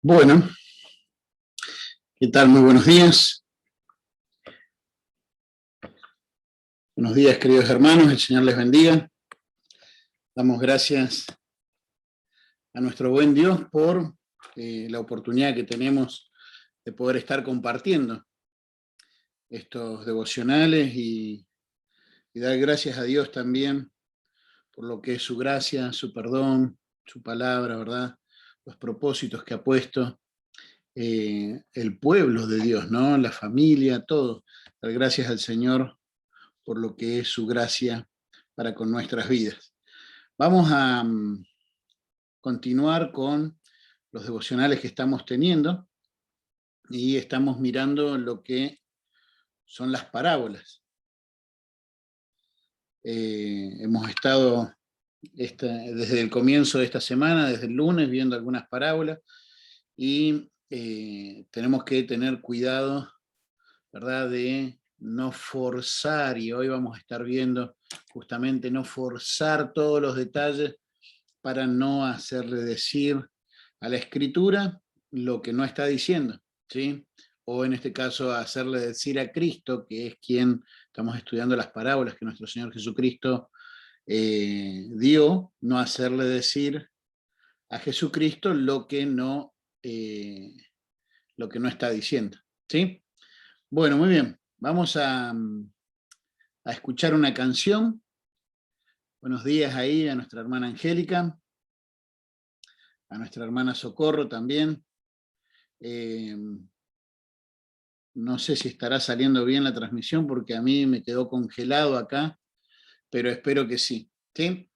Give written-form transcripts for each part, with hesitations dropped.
Bueno, ¿qué tal? Muy buenos días. Buenos días, queridos hermanos, el Señor les bendiga. Damos gracias a nuestro buen Dios por la oportunidad que tenemos de poder estar compartiendo estos devocionales y dar gracias a Dios también por lo que es su gracia, su perdón, su palabra, ¿verdad? Los propósitos que ha puesto el pueblo de Dios, ¿no? La familia, todo. Dar gracias al Señor por lo que es su gracia para con nuestras vidas. Vamos a continuar con los devocionales que estamos teniendo y estamos mirando lo que son las parábolas. Hemos estado desde el comienzo de esta semana, desde el lunes, viendo algunas parábolas y tenemos que tener cuidado, ¿verdad?, de no forzar, y hoy vamos a estar viendo justamente no forzar todos los detalles para no hacerle decir a la Escritura lo que no está diciendo, ¿sí? O en este caso hacerle decir a Cristo, que es quien estamos estudiando las parábolas que nuestro Señor Jesucristo dio, no hacerle decir a Jesucristo lo que no está diciendo, ¿sí? Bueno, muy bien, vamos a escuchar una canción. Buenos días ahí a nuestra hermana Angélica, a nuestra hermana Socorro también. No sé si estará saliendo bien la transmisión porque a mí me quedó congelado acá, pero espero que sí. ¿Sí?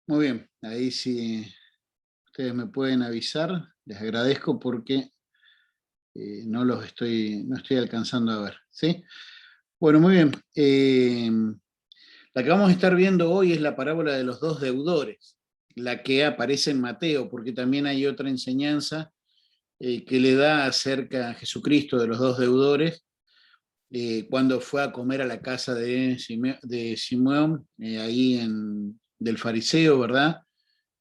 Muy bien, ahí sí ustedes me pueden avisar, les agradezco porque no estoy alcanzando a ver. ¿Sí? Bueno, muy bien. La que vamos a estar viendo hoy es la parábola de los dos deudores, la que aparece en Mateo, porque también hay otra enseñanza que le da acerca a Jesucristo de los dos deudores, cuando fue a comer a la casa de Simón, ahí del fariseo, ¿verdad?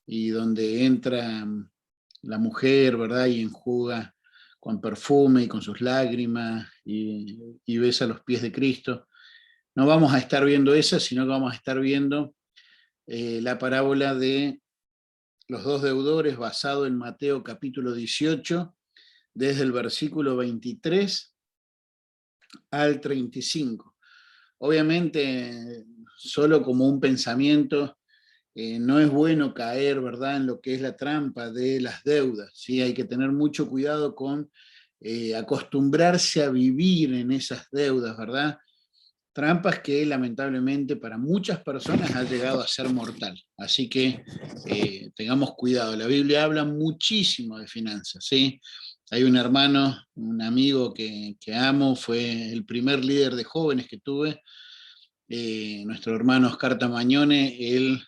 Y donde entra la mujer, ¿verdad? Y enjuga con perfume y con sus lágrimas y besa los pies de Cristo. No vamos a estar viendo esa, sino que vamos a estar viendo la parábola de los dos deudores basado en Mateo capítulo 18, desde el versículo 23 al 35. Obviamente, solo como un pensamiento, no es bueno caer, ¿verdad?, en lo que es la trampa de las deudas, ¿sí? Hay que tener mucho cuidado con acostumbrarse a vivir en esas deudas, ¿verdad? Trampas que lamentablemente para muchas personas ha llegado a ser mortal. Así que tengamos cuidado. La Biblia habla muchísimo de finanzas, ¿sí? Hay un hermano, un amigo que amo, fue el primer líder de jóvenes que tuve, nuestro hermano Oscar Tamañone. Él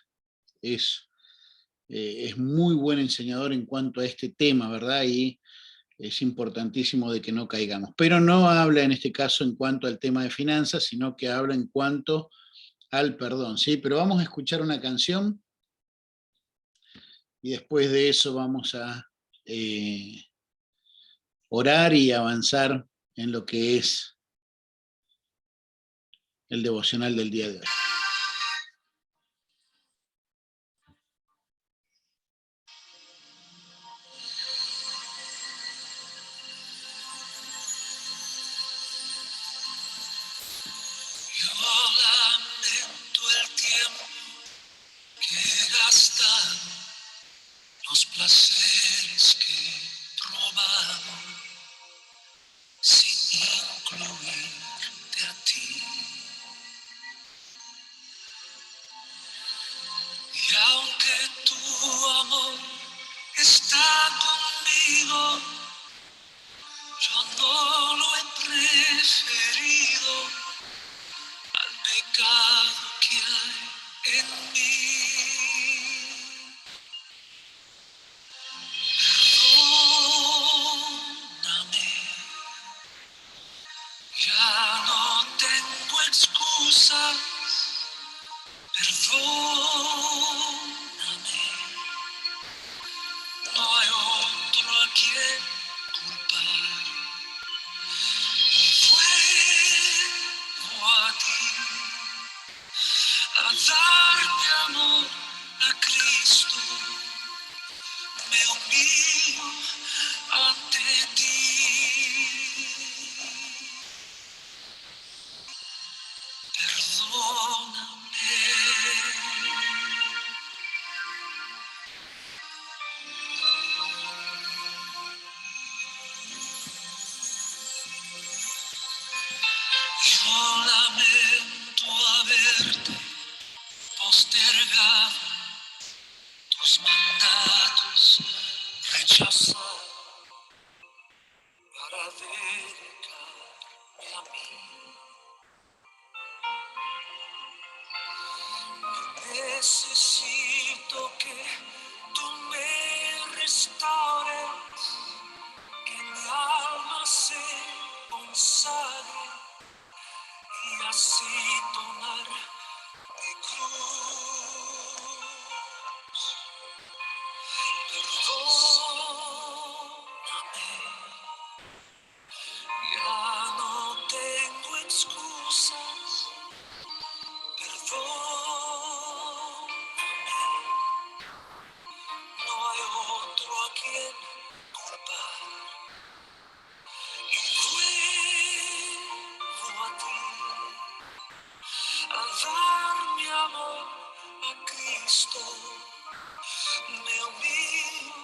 es muy buen enseñador en cuanto a este tema, ¿verdad? Y es importantísimo de que no caigamos. Pero no habla en este caso en cuanto al tema de finanzas, sino que habla en cuanto al perdón, ¿sí? Pero vamos a escuchar una canción y después de eso vamos a orar y avanzar en lo que es el devocional del día de hoy. Los placeres que robaron sin incluirte a ti. quien culpar. Vuelvo a ti, a darte amor a Cristo. Me humillo ante ti. Perdóname. Yo lamento haberte postergado, tus mandatos rechazado para dedicarme a mí. Necesito que tú me restaures, que mi alma se consagre y así tomar mi cruz. Perdóname, ya no tengo excusas. Perdóname, no hay otro a quien culpar. Y vuelvo a ti, a dar mi amor a Cristo. Me humillo.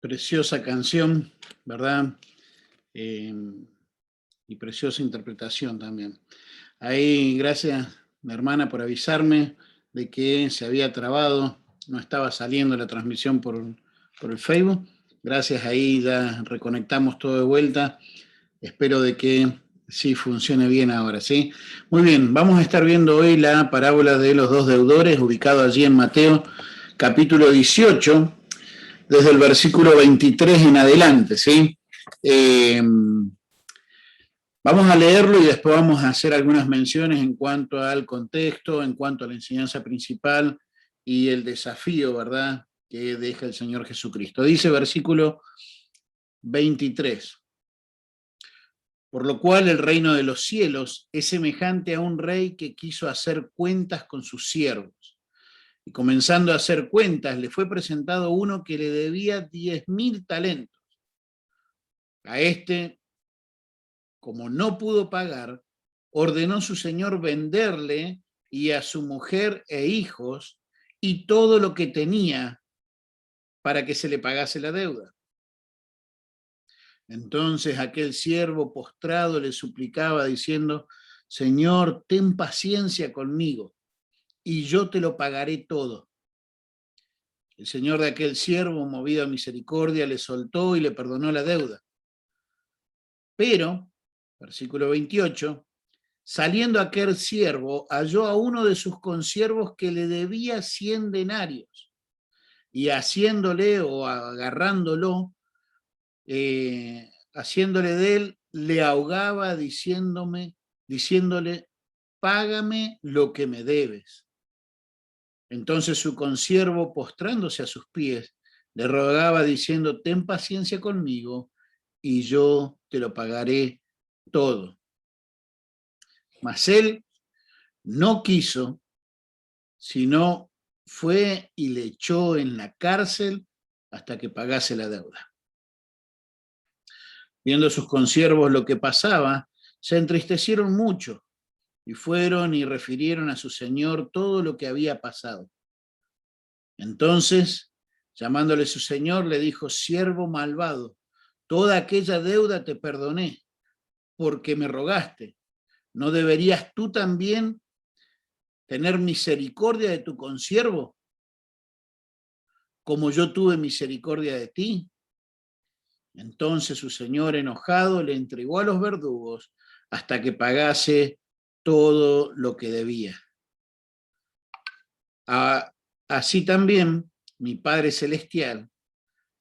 Preciosa canción, ¿verdad? Y preciosa interpretación también. Ahí, gracias, mi hermana, por avisarme de que se había trabado, no estaba saliendo la transmisión por el Facebook. Gracias, ahí ya reconectamos todo de vuelta. Espero de que sí funcione bien ahora, ¿sí? Muy bien, vamos a estar viendo hoy la parábola de los dos deudores, ubicado allí en Mateo, capítulo 18, desde el versículo 23 en adelante, ¿sí? Vamos a leerlo y después vamos a hacer algunas menciones en cuanto al contexto, en cuanto a la enseñanza principal y el desafío, ¿verdad?, que deja el Señor Jesucristo. Dice versículo 23. Por lo cual el reino de los cielos es semejante a un rey que quiso hacer cuentas con sus siervos. Y comenzando a hacer cuentas, le fue presentado uno que le debía 10.000 talentos. A este, como no pudo pagar, ordenó su señor venderle y a su mujer e hijos y todo lo que tenía para que se le pagase la deuda. Entonces aquel siervo postrado le suplicaba diciendo: Señor, ten paciencia conmigo y yo te lo pagaré todo. El señor de aquel siervo, movido a misericordia, le soltó y le perdonó la deuda. Pero, versículo 28, saliendo aquel siervo, halló a uno de sus consiervos que le debía 100 denarios, y haciéndole o agarrándolo, haciéndole de él, le ahogaba diciéndole, págame lo que me debes. Entonces su consiervo, postrándose a sus pies, le rogaba diciendo: ten paciencia conmigo y yo te lo pagaré todo. Mas él no quiso, sino fue y le echó en la cárcel hasta que pagase la deuda. Viendo sus consiervos lo que pasaba, se entristecieron mucho y fueron y refirieron a su señor todo lo que había pasado. Entonces, llamándole su señor, le dijo: siervo malvado, toda aquella deuda te perdoné, porque me rogaste. ¿No deberías tú también tener misericordia de tu consiervo, como yo tuve misericordia de ti? Entonces su señor, enojado, le entregó a los verdugos hasta que pagase todo lo que debía. Así también mi Padre Celestial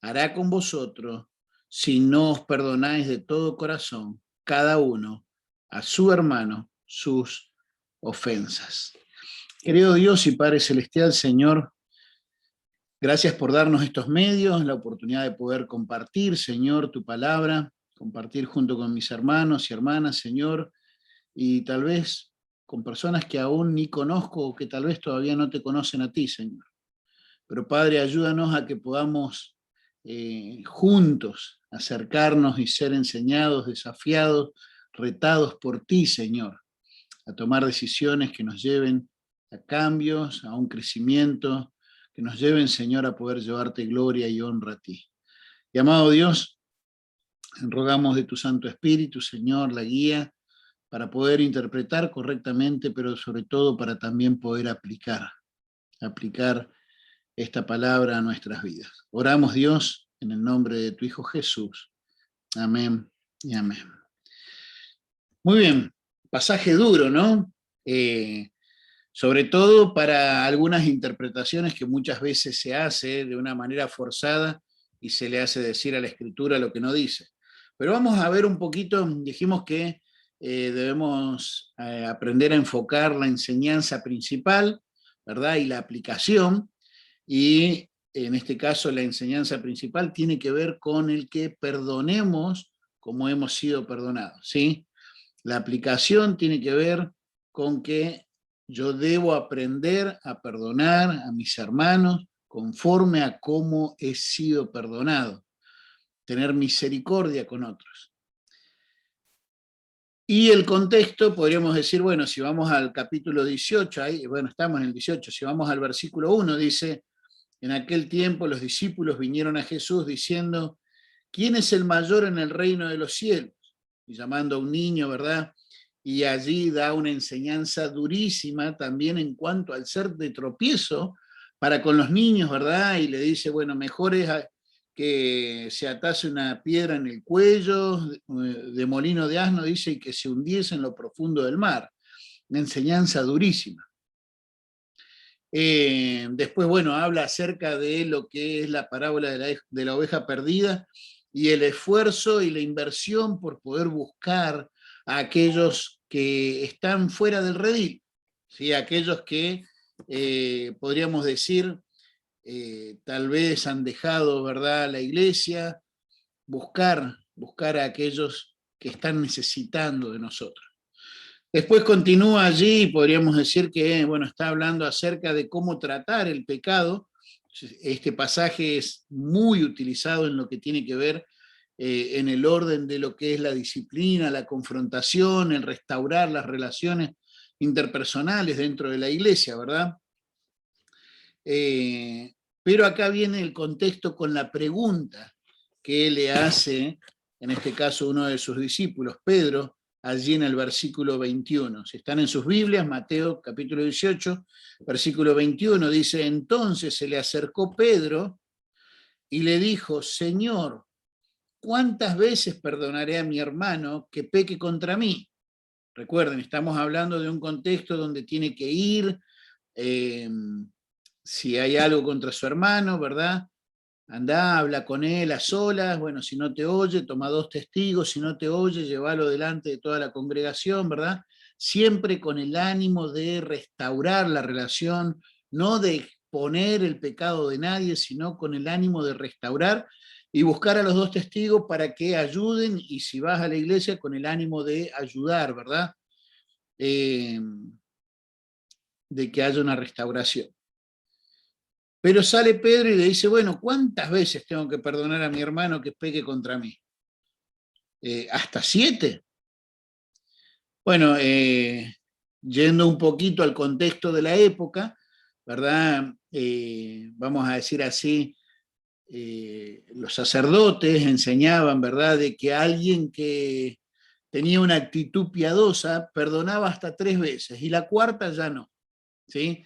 hará con vosotros si no os perdonáis de todo corazón, cada uno a su hermano, sus ofensas. Querido Dios y Padre Celestial, Señor, gracias por darnos estos medios, la oportunidad de poder compartir, Señor, tu palabra, compartir junto con mis hermanos y hermanas, Señor, y tal vez con personas que aún ni conozco o que tal vez todavía no te conocen a ti, Señor. Pero Padre, ayúdanos a que podamos juntos acercarnos y ser enseñados, desafiados, retados por ti, Señor, a tomar decisiones que nos lleven a cambios, a un crecimiento, que nos lleven, Señor, a poder llevarte gloria y honra a ti. Y amado Dios, rogamos de tu Santo Espíritu, Señor, la guía para poder interpretar correctamente, pero sobre todo para también poder aplicar esta palabra a nuestras vidas. Oramos, Dios, en el nombre de tu Hijo Jesús. Amén y amén. Muy bien, pasaje duro, ¿no? Sobre todo para algunas interpretaciones que muchas veces se hace de una manera forzada y se le hace decir a la Escritura lo que no dice. Pero vamos a ver un poquito, dijimos que debemos aprender a enfocar la enseñanza principal, ¿verdad? Y la aplicación, y en este caso la enseñanza principal tiene que ver con el que perdonemos como hemos sido perdonados, ¿sí? La aplicación tiene que ver con que yo debo aprender a perdonar a mis hermanos conforme a cómo he sido perdonado, tener misericordia con otros. Y el contexto, podríamos decir, bueno, si vamos al capítulo 18, ahí, bueno, estamos en el 18, si vamos al versículo 1, dice, en aquel tiempo los discípulos vinieron a Jesús diciendo, ¿quién es el mayor en el reino de los cielos? Y llamando a un niño, ¿verdad? Y allí da una enseñanza durísima también en cuanto al ser de tropiezo para con los niños, ¿verdad? Y le dice, bueno, mejor es que se atase una piedra en el cuello, de molino de asno, dice, y que se hundiese en lo profundo del mar. Una enseñanza durísima. Después, bueno, habla acerca de lo que es la parábola de la oveja perdida y el esfuerzo y la inversión por poder buscar a aquellos que están fuera del redil, ¿sí? Aquellos que podríamos decir tal vez han dejado, ¿verdad?, la iglesia, buscar a aquellos que están necesitando de nosotros. Después continúa allí, podríamos decir que, bueno, está hablando acerca de cómo tratar el pecado. Este pasaje es muy utilizado en lo que tiene que ver en el orden de lo que es la disciplina, la confrontación, el restaurar las relaciones interpersonales dentro de la iglesia, ¿verdad? Pero acá viene el contexto con la pregunta que le hace, en este caso, uno de sus discípulos, Pedro, allí en el versículo 21. Si están en sus Biblias, Mateo capítulo 18, versículo 21, dice, entonces se le acercó Pedro y le dijo, Señor, ¿cuántas veces perdonaré a mi hermano que peque contra mí? Recuerden, estamos hablando de un contexto donde tiene que ir, si hay algo contra su hermano, ¿verdad? Andá, habla con él a solas, bueno, si no te oye, toma 2 testigos, si no te oye, llévalo delante de toda la congregación, ¿verdad? Siempre con el ánimo de restaurar la relación, no de exponer el pecado de nadie, sino con el ánimo de restaurar y buscar a los 2 testigos para que ayuden, y si vas a la iglesia, con el ánimo de ayudar, ¿verdad? De que haya una restauración. Pero sale Pedro y le dice, bueno, ¿cuántas veces tengo que perdonar a mi hermano que peque contra mí? ¿Hasta 7? Bueno, yendo un poquito al contexto de la época, ¿verdad? Vamos a decir así, los sacerdotes enseñaban, ¿verdad?, de que alguien que tenía una actitud piadosa perdonaba hasta 3 veces y la cuarta ya no, ¿sí?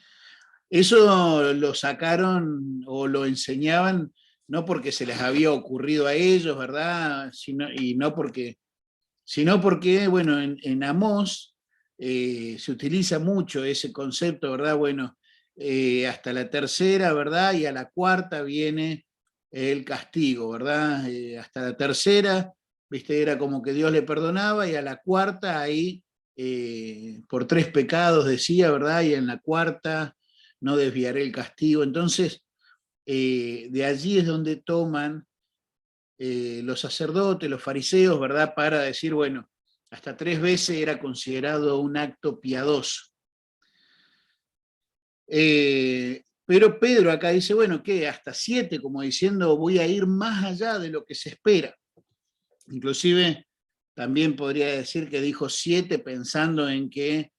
Eso lo sacaron o lo enseñaban no porque se les había ocurrido a ellos, ¿verdad? Sino porque bueno, en Amós se utiliza mucho ese concepto, ¿verdad? Bueno, hasta la tercera, ¿verdad? Y a la cuarta viene el castigo, ¿verdad? Hasta la tercera, viste, era como que Dios le perdonaba, y a la cuarta ahí por 3 pecados, decía, ¿verdad? Y en la cuarta no desviaré el castigo. Entonces, de allí es donde toman los sacerdotes, los fariseos, ¿verdad? Para decir, bueno, hasta 3 veces era considerado un acto piadoso. Pero Pedro acá dice, bueno, ¿qué? Hasta 7, como diciendo, voy a ir más allá de lo que se espera. Inclusive, también podría decir que dijo 7 pensando en que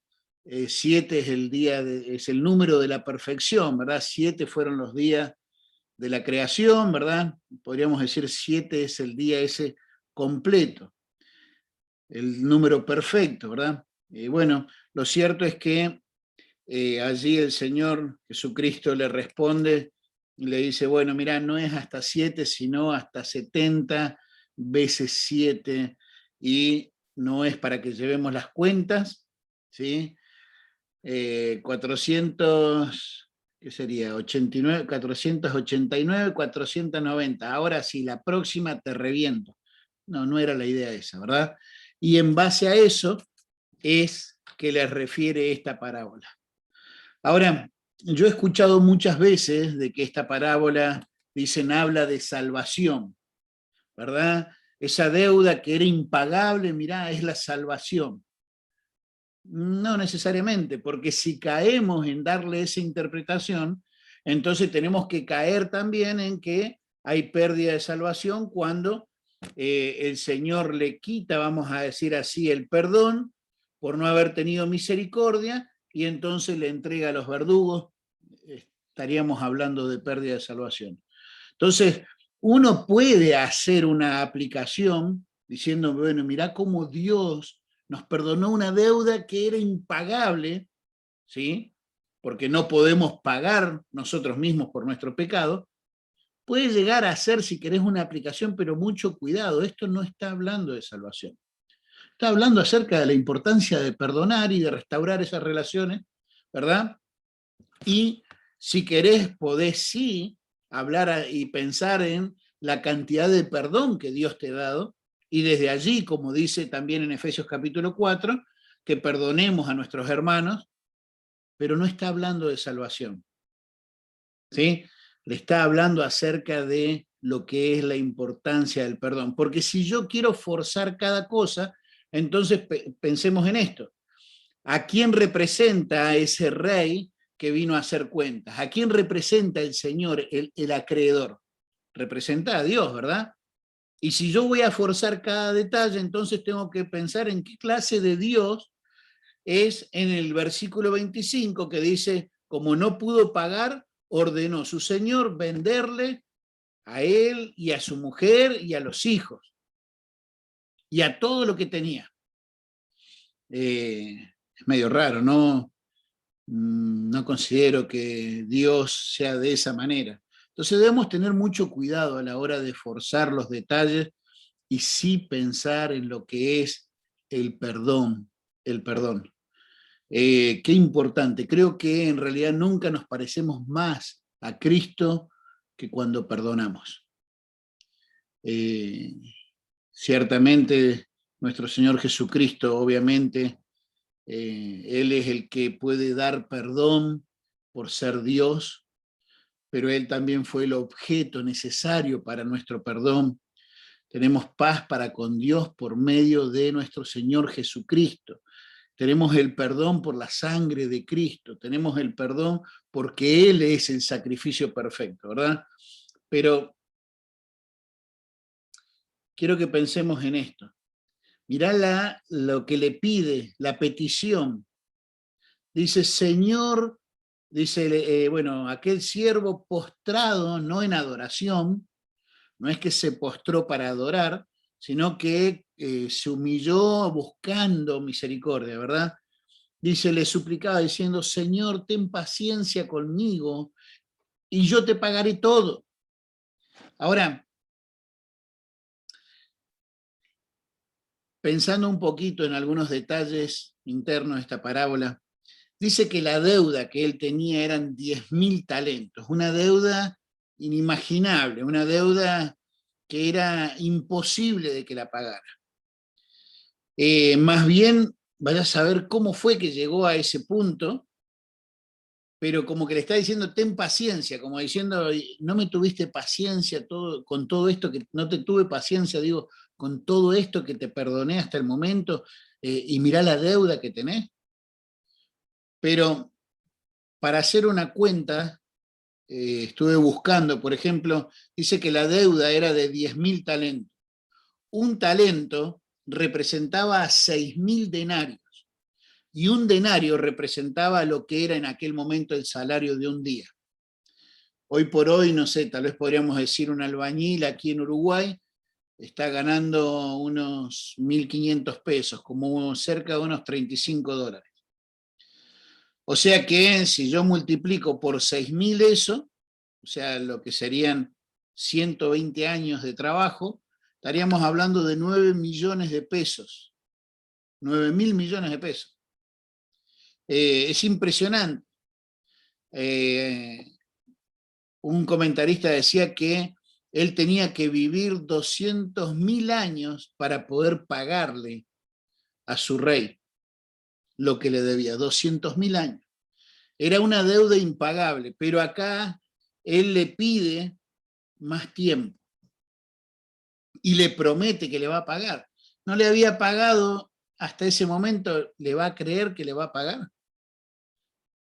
7 es es el número de la perfección, ¿verdad? 7 fueron los días de la creación, ¿verdad? Podríamos decir 7 es el día ese completo, el número perfecto, ¿verdad? Bueno, lo cierto es que allí el Señor Jesucristo le responde y le dice, bueno, mira, no es hasta 7, sino hasta 70 veces 7, y no es para que llevemos las cuentas, ¿sí? 400, ¿qué sería? 89, 489, 490. Ahora sí, la próxima te reviento. No, no era la idea esa, ¿verdad? Y en base a eso es que les refiere esta parábola. Ahora, yo he escuchado muchas veces de que esta parábola, dicen, habla de salvación, ¿verdad? Esa deuda que era impagable, mirá, es la salvación. No necesariamente, porque si caemos en darle esa interpretación, entonces tenemos que caer también en que hay pérdida de salvación cuando el Señor le quita, vamos a decir así, el perdón por no haber tenido misericordia, y entonces le entrega a los verdugos. Estaríamos hablando de pérdida de salvación. Entonces, uno puede hacer una aplicación diciendo, bueno, mirá cómo Dios nos perdonó una deuda que era impagable, ¿sí? Porque no podemos pagar nosotros mismos por nuestro pecado. Puede llegar a ser, si querés, una aplicación, pero mucho cuidado, esto no está hablando de salvación. Está hablando acerca de la importancia de perdonar y de restaurar esas relaciones, ¿verdad? Y si querés, podés sí hablar y pensar en la cantidad de perdón que Dios te ha dado, y desde allí, como dice también en Efesios capítulo 4, que perdonemos a nuestros hermanos, pero no está hablando de salvación, ¿sí? Le está hablando acerca de lo que es la importancia del perdón, porque si yo quiero forzar cada cosa, entonces pensemos en esto. ¿A quién representa ese rey que vino a hacer cuentas? ¿A quién representa el Señor, el acreedor? Representa a Dios, ¿verdad? Y si yo voy a forzar cada detalle, entonces tengo que pensar en qué clase de Dios es en el versículo 25, que dice, como no pudo pagar, ordenó su Señor venderle a él y a su mujer y a los hijos y a todo lo que tenía. Es medio raro, ¿no? No considero que Dios sea de esa manera. Entonces debemos tener mucho cuidado a la hora de forzar los detalles y sí pensar en lo que es el perdón, el perdón. Qué importante, creo que en realidad nunca nos parecemos más a Cristo que cuando perdonamos. Ciertamente nuestro Señor Jesucristo, obviamente, Él es el que puede dar perdón por ser Dios, pero Él también fue el objeto necesario para nuestro perdón. Tenemos paz para con Dios por medio de nuestro Señor Jesucristo. Tenemos el perdón por la sangre de Cristo. Tenemos el perdón porque Él es el sacrificio perfecto, ¿verdad? Pero quiero que pensemos en esto. Mirá lo que le pide, la petición. Dice, Señor, dice, bueno, aquel siervo postrado, no en adoración, no es que se postró para adorar, sino que se humilló buscando misericordia, ¿verdad? Dice, le suplicaba diciendo, Señor, ten paciencia conmigo y yo te pagaré todo. Ahora, pensando un poquito en algunos detalles internos de esta parábola, dice que la deuda que él tenía eran 10.000 talentos, una deuda inimaginable, una deuda que era imposible de que la pagara. Más bien vaya a saber cómo fue que llegó a ese punto, pero como que le está diciendo, ten paciencia, como diciendo, no me tuviste paciencia con todo esto, que no te tuve paciencia, digo, con todo esto que te perdoné hasta el momento, y mirá la deuda que tenés. Pero para hacer una cuenta, estuve buscando, por ejemplo, dice que la deuda era de 10.000 talentos. Un talento representaba a 6.000 denarios, y un denario representaba lo que era en aquel momento el salario de un día. Hoy por hoy, no sé, tal vez podríamos decir un albañil aquí en Uruguay está ganando unos 1.500 pesos, como cerca de unos $35. O sea que si yo multiplico por 6.000 eso, o sea, lo que serían 120 años de trabajo, estaríamos hablando de 9 millones de pesos, 9.000 millones de pesos. Es impresionante. Un comentarista decía que él tenía que vivir 200.000 años para poder pagarle a su rey lo que le debía, 200.000 años. Era una deuda impagable, pero acá él le pide más tiempo y le promete que le va a pagar. No le había pagado hasta ese momento, ¿le va a creer que le va a pagar?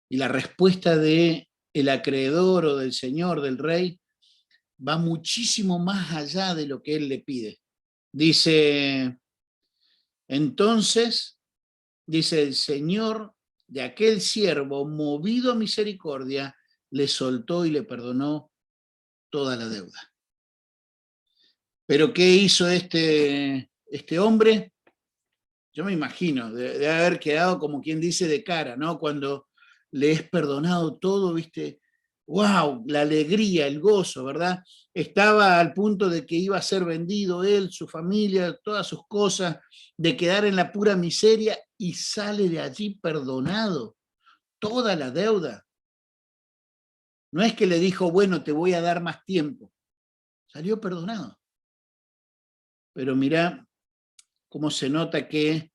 Y la respuesta de el acreedor o del señor, del rey, va muchísimo más allá de lo que él le pide. Dice, entonces, dice el señor de aquel siervo, movido a misericordia, le soltó y le perdonó toda la deuda. ¿Pero qué hizo este hombre? Yo me imagino, de haber quedado como quien dice de cara, ¿no? Cuando le es perdonado todo, ¿viste? ¡Wow! La alegría, el gozo, ¿verdad? Estaba al punto de que iba a ser vendido él, su familia, todas sus cosas, de quedar en la pura miseria, y sale de allí perdonado toda la deuda. No es que le dijo, bueno, te voy a dar más tiempo. Salió perdonado. Pero mirá cómo se nota que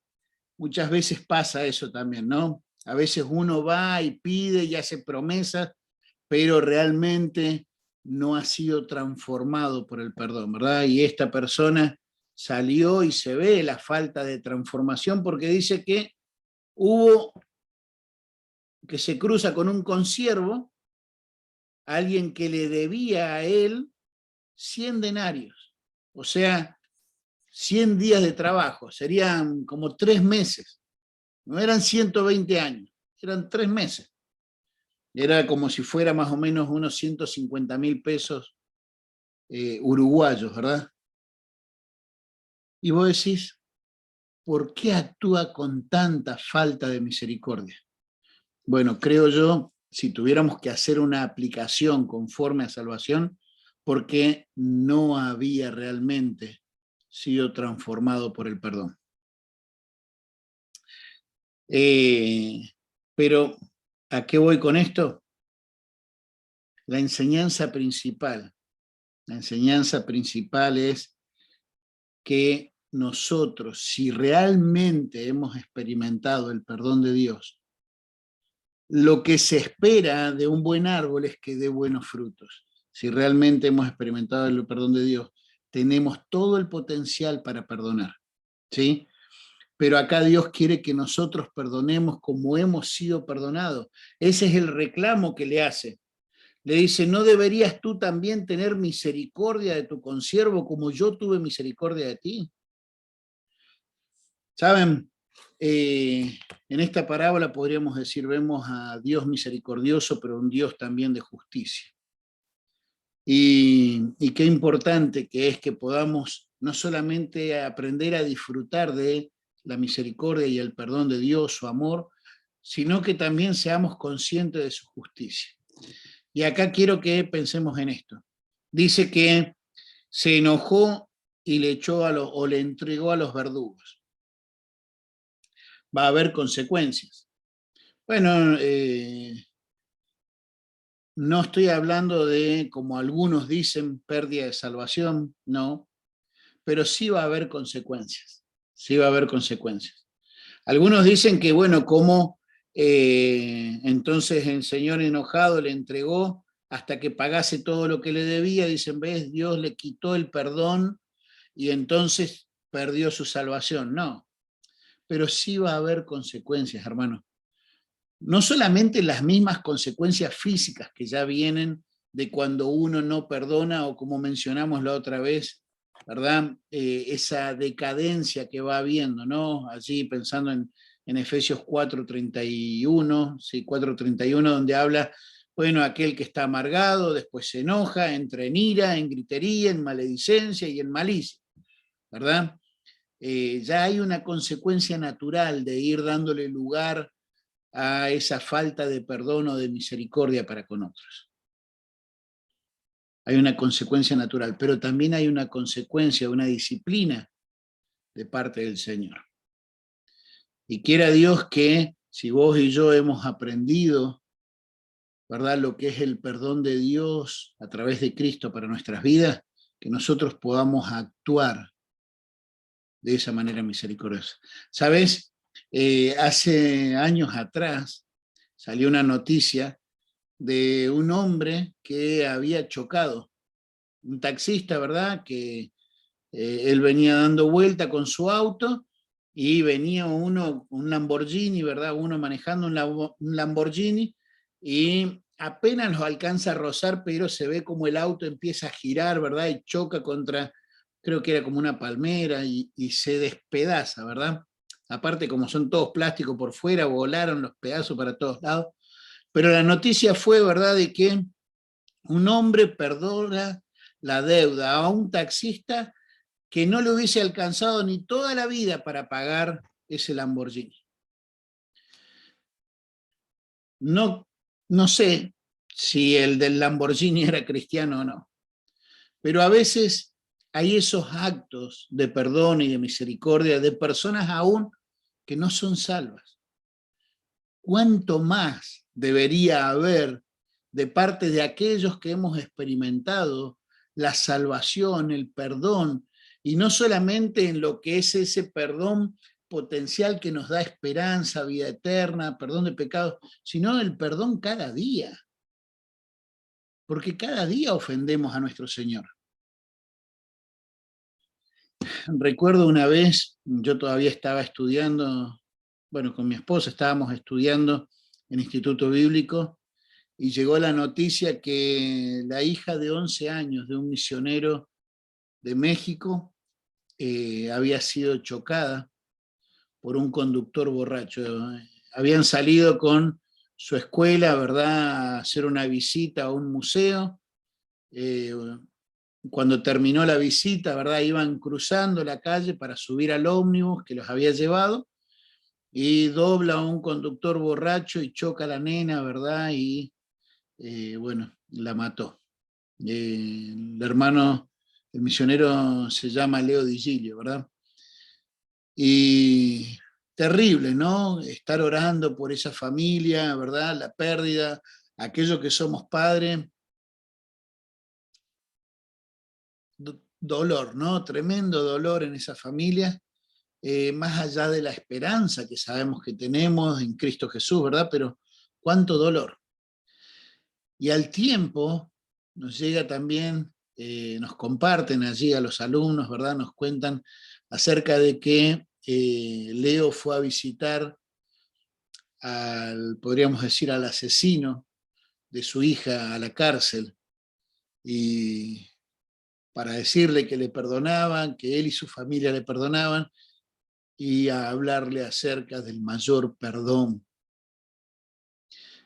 muchas veces pasa eso también, ¿no? A veces uno va y pide y hace promesas, pero realmente no ha sido transformado por el perdón, ¿verdad? Y esta persona salió y se ve la falta de transformación porque dice que que se cruza con un consiervo, alguien que le debía a él 100 denarios, o sea, 100 días de trabajo, serían como 3 meses, no eran 120 años, eran 3 meses. Era como si fuera más o menos unos 150.000 pesos uruguayos, ¿verdad? Y vos decís, ¿por qué actúa con tanta falta de misericordia? Bueno, creo yo, si tuviéramos que hacer una aplicación conforme a salvación, porque no había realmente sido transformado por el perdón. Pero, ¿a qué voy con esto? La enseñanza principal es que nosotros, si realmente hemos experimentado el perdón de Dios, lo que se espera de un buen árbol es que dé buenos frutos. Si realmente hemos experimentado el perdón de Dios, tenemos todo el potencial para perdonar, ¿sí? Pero acá Dios quiere que nosotros perdonemos como hemos sido perdonados. Ese es el reclamo que le hace. Le dice, ¿no deberías tú también tener misericordia de tu consiervo como yo tuve misericordia de ti? ¿Saben? En esta parábola podríamos decir, vemos a Dios misericordioso, pero un Dios también de justicia. Y qué importante que es que podamos no solamente aprender a disfrutar de la misericordia y el perdón de Dios, su amor, sino que también seamos conscientes de su justicia. Y acá quiero que pensemos en esto. Dice que se enojó y le echó o le entregó a los verdugos. Va a haber consecuencias. Bueno, no estoy hablando de, como algunos dicen, pérdida de salvación, no, pero sí va a haber consecuencias. Sí va a haber consecuencias. Algunos dicen que, bueno, como entonces el Señor enojado le entregó hasta que pagase todo lo que le debía, dicen, ves, Dios le quitó el perdón y entonces perdió su salvación. No, pero sí va a haber consecuencias, hermano. No solamente las mismas consecuencias físicas que ya vienen de cuando uno no perdona, o como mencionamos la otra vez, ¿verdad? Esa decadencia que va habiendo, ¿no? Allí pensando en Efesios 4:31, ¿sí? 4:31, donde habla, bueno, aquel que está amargado, después se enoja, entra en ira, en gritería, en maledicencia y en malicia, ¿verdad? Ya hay una consecuencia natural de ir dándole lugar a esa falta de perdón o de misericordia para con otros. Hay una consecuencia natural, pero también hay una consecuencia, una disciplina de parte del Señor. Y quiera Dios que, si vos y yo hemos aprendido, ¿verdad?, lo que es el perdón de Dios a través de Cristo para nuestras vidas, que nosotros podamos actuar de esa manera misericordiosa. ¿Sabes? Hace años atrás salió una noticia de un hombre que había chocado, un taxista, ¿verdad? Que él venía dando vuelta con su auto y venía un Lamborghini, ¿verdad? Uno manejando un Lamborghini y apenas lo alcanza a rozar, pero se ve como el auto empieza a girar, ¿verdad? Y choca contra, creo que era como una palmera y se despedaza, ¿verdad? Aparte, como son todos plásticos por fuera, volaron los pedazos para todos lados. Pero la noticia fue, ¿verdad?, de que un hombre perdona la deuda a un taxista que no le hubiese alcanzado ni toda la vida para pagar ese Lamborghini. No, no sé si el del Lamborghini era cristiano o no, pero a veces hay esos actos de perdón y de misericordia de personas aún que no son salvas. ¿Cuánto más debería haber de parte de aquellos que hemos experimentado la salvación, el perdón, y no solamente en lo que es ese perdón potencial que nos da esperanza, vida eterna, perdón de pecados, sino el perdón cada día, porque cada día ofendemos a nuestro Señor? Recuerdo una vez, yo todavía estaba estudiando, bueno, con mi esposa estábamos estudiando en Instituto Bíblico, y llegó la noticia que la hija de 11 años de un misionero de México había sido chocada por un conductor borracho. Habían salido con su escuela, ¿verdad?, a hacer una visita a un museo. Cuando terminó la visita, ¿verdad?, iban cruzando la calle para subir al ómnibus que los había llevado, y dobla un conductor borracho y choca a la nena, ¿verdad?, y bueno, la mató. El hermano, el misionero se llama Leo Di Gilio, ¿verdad? Y terrible, ¿no? Estar orando por esa familia, ¿verdad? La pérdida, aquellos que somos padres, dolor, ¿no? Tremendo dolor en esa familia, más allá de la esperanza que sabemos que tenemos en Cristo Jesús, ¿verdad? Pero cuánto dolor. Y al tiempo nos llega también, nos comparten allí a los alumnos, ¿verdad? Nos cuentan acerca de que Leo fue a visitar podríamos decir, al asesino de su hija a la cárcel, y para decirle que le perdonaban, que él y su familia le perdonaban, y a hablarle acerca del mayor perdón.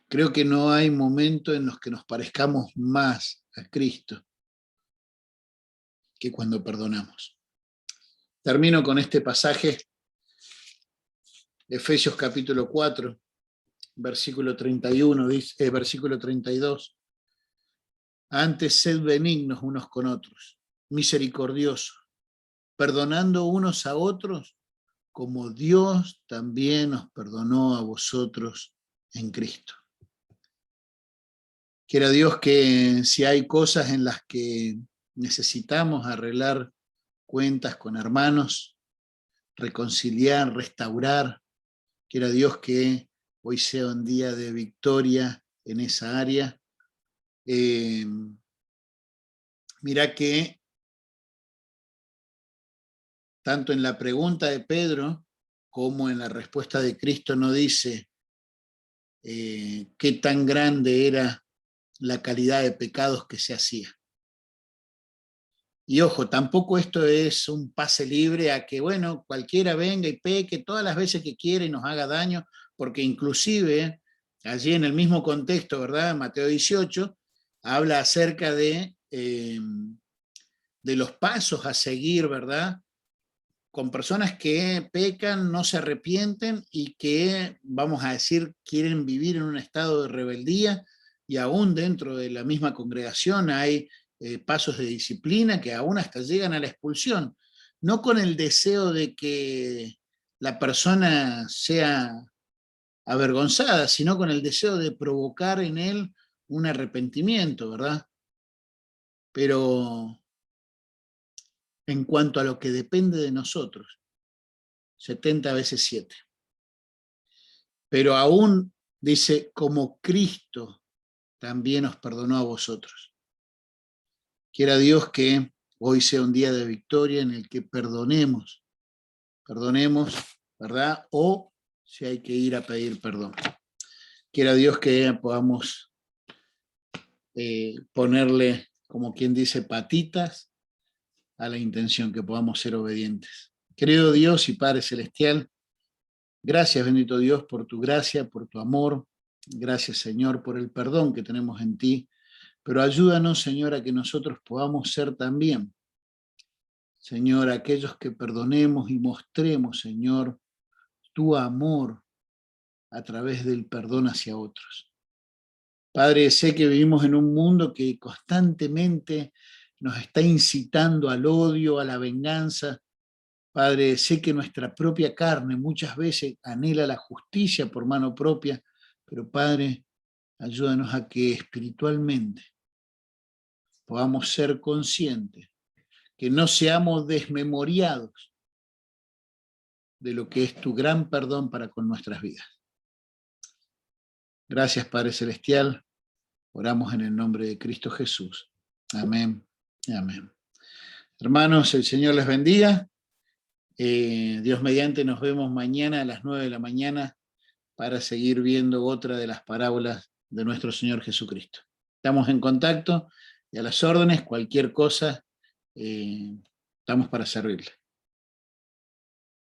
Creo que no hay momento en los que nos parezcamos más a Cristo que cuando perdonamos. Termino con este pasaje, Efesios capítulo 4, versículo 31, versículo 32. Antes sed benignos unos con otros, misericordiosos, perdonando unos a otros, como Dios también os perdonó a vosotros en Cristo. Quiera Dios que si hay cosas en las que necesitamos arreglar cuentas con hermanos, reconciliar, restaurar, Quiera Dios que hoy sea un día de victoria en esa área. Mirá que tanto en la pregunta de Pedro como en la respuesta de Cristo no dice qué tan grande era la calidad de pecados que se hacía. Y ojo, tampoco esto es un pase libre a que, bueno, cualquiera venga y peque todas las veces que quiera y nos haga daño, porque inclusive allí en el mismo contexto, ¿verdad? Mateo 18 habla acerca de los pasos a seguir, ¿verdad? Con personas que pecan, no se arrepienten y que, vamos a decir, quieren vivir en un estado de rebeldía, y aún dentro de la misma congregación hay pasos de disciplina que aún hasta llegan a la expulsión, no con el deseo de que la persona sea avergonzada, sino con el deseo de provocar en él un arrepentimiento, ¿verdad? Pero en cuanto a lo que depende de nosotros, 70 veces 7. Pero aún dice, como Cristo también os perdonó a vosotros. Quiera Dios que hoy sea un día de victoria en el que perdonemos, ¿verdad? O si hay que ir a pedir perdón. Quiera Dios que podamos ponerle, como quien dice, patitas a la intención, que podamos ser obedientes. Querido Dios y Padre Celestial, gracias, bendito Dios, por tu gracia, por tu amor. Gracias, Señor, por el perdón que tenemos en ti. Pero ayúdanos, Señor, a que nosotros podamos ser también, Señor, aquellos que perdonemos y mostremos, Señor, tu amor a través del perdón hacia otros. Padre, sé que vivimos en un mundo que constantemente nos está incitando al odio, a la venganza. Padre, sé que nuestra propia carne muchas veces anhela la justicia por mano propia, pero Padre, ayúdanos a que espiritualmente podamos ser conscientes, que no seamos desmemoriados de lo que es tu gran perdón para con nuestras vidas. Gracias, Padre Celestial. Oramos en el nombre de Cristo Jesús. Amén y amén. Hermanos, el Señor les bendiga. Dios mediante, nos vemos mañana a las 9 de la mañana para seguir viendo otra de las parábolas de nuestro Señor Jesucristo. Estamos en contacto y a las órdenes, cualquier cosa, estamos para servirle.